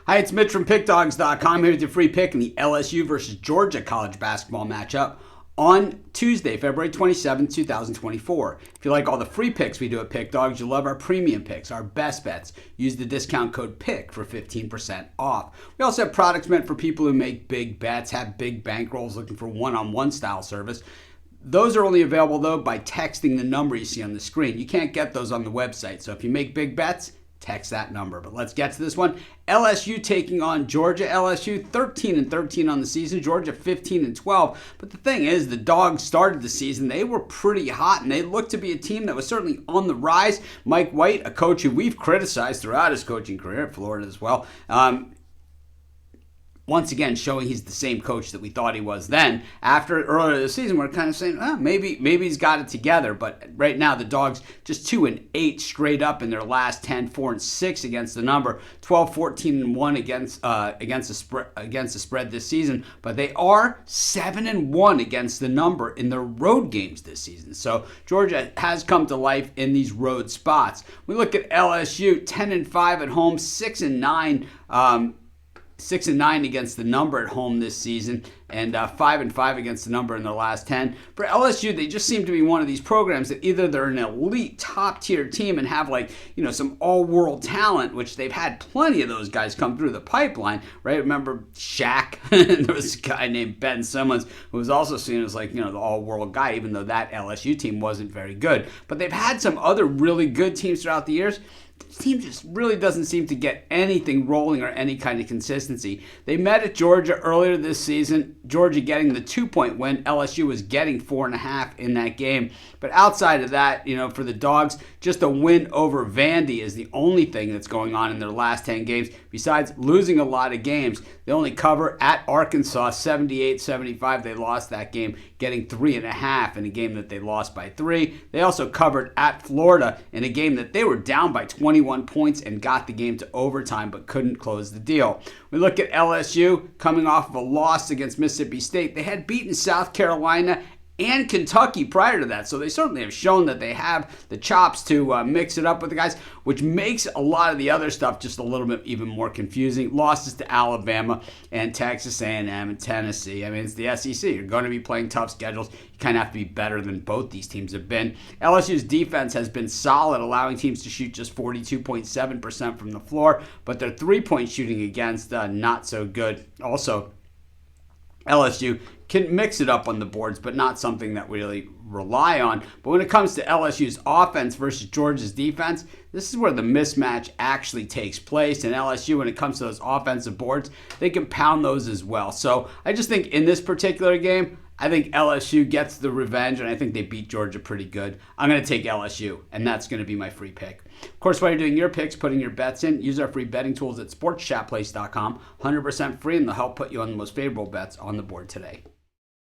Hi, it's Mitch from Pickdawgz.com here with your free pick in the LSU versus Georgia college basketball matchup on Tuesday, February 27, 2024. If you like all the free picks we do at Pick Dawgz, you'll love our premium picks, our best bets. Use the discount code PICK for 15% off. We also have products meant for people who make big bets, have big bankrolls, looking for one-on-one style service. Those are only available, though, by texting the number you see on the screen. You can't get those on the website. So if you make big bets, text that number. But let's get to this one. LSU taking on Georgia. LSU 13-13 on the season. Georgia 15-12. But the thing is, the Dogs started the season. They were pretty hot, and they looked to be a team that was certainly on the rise. Mike White, a coach who we've criticized throughout his coaching career at Florida as well, once again showing he's the same coach that we thought he was then. After earlier this season, we're kind of saying, maybe he's got it together. But right now, the Dogs just 2-8 straight up in their last 10, 4-6 against the number, 12-14-1 against the spread this season. But they are 7-1 against the number in their road games this season. So Georgia has come to life in these road spots. We look at LSU 10-5 at home, 6-9. 6-9 against the number at home this season, and 5-5 against the number in their last 10. For LSU, they just seem to be one of these programs that either they're an elite top-tier team and have some all-world talent, which they've had plenty of those guys come through the pipeline, right? Remember Shaq? There was a guy named Ben Simmons who was also seen as the all-world guy, even though that LSU team wasn't very good. But they've had some other really good teams throughout the years. This team just really doesn't seem to get anything rolling or any kind of consistency. They met at Georgia earlier this season, Georgia getting the 2-point win. LSU was getting 4.5 in that game. But outside of that, for the Dogs, just a win over Vandy is the only thing that's going on in their last 10 games. Besides losing a lot of games, they only cover at Arkansas 78-75. They lost that game, getting 3.5 in a game that they lost by 3. They also covered at Florida in a game that they were down by 21 points and got the game to overtime but couldn't close the deal. We look at LSU coming off of a loss against Mississippi State. They had beaten South Carolina and Kentucky prior to that. So they certainly have shown that they have the chops to mix it up with the guys, which makes a lot of the other stuff just a little bit even more confusing. Losses to Alabama and Texas A&M and Tennessee. I mean, it's the SEC. You're going to be playing tough schedules. You kind of have to be better than both these teams have been. LSU's defense has been solid, allowing teams to shoot just 42.7% from the floor, but their three-point shooting against not so good. Also, LSU can mix it up on the boards, but not something that we really rely on. But when it comes to LSU's offense versus Georgia's defense, this is where the mismatch actually takes place. And LSU, when it comes to those offensive boards, they can pound those as well. So I just think in this particular game, I think LSU gets the revenge, and I think they beat Georgia pretty good. I'm going to take LSU, and that's going to be my free pick. Of course, while you're doing your picks, putting your bets in, use our free betting tools at sportschatplace.com. 100% free, and they'll help put you on the most favorable bets on the board today.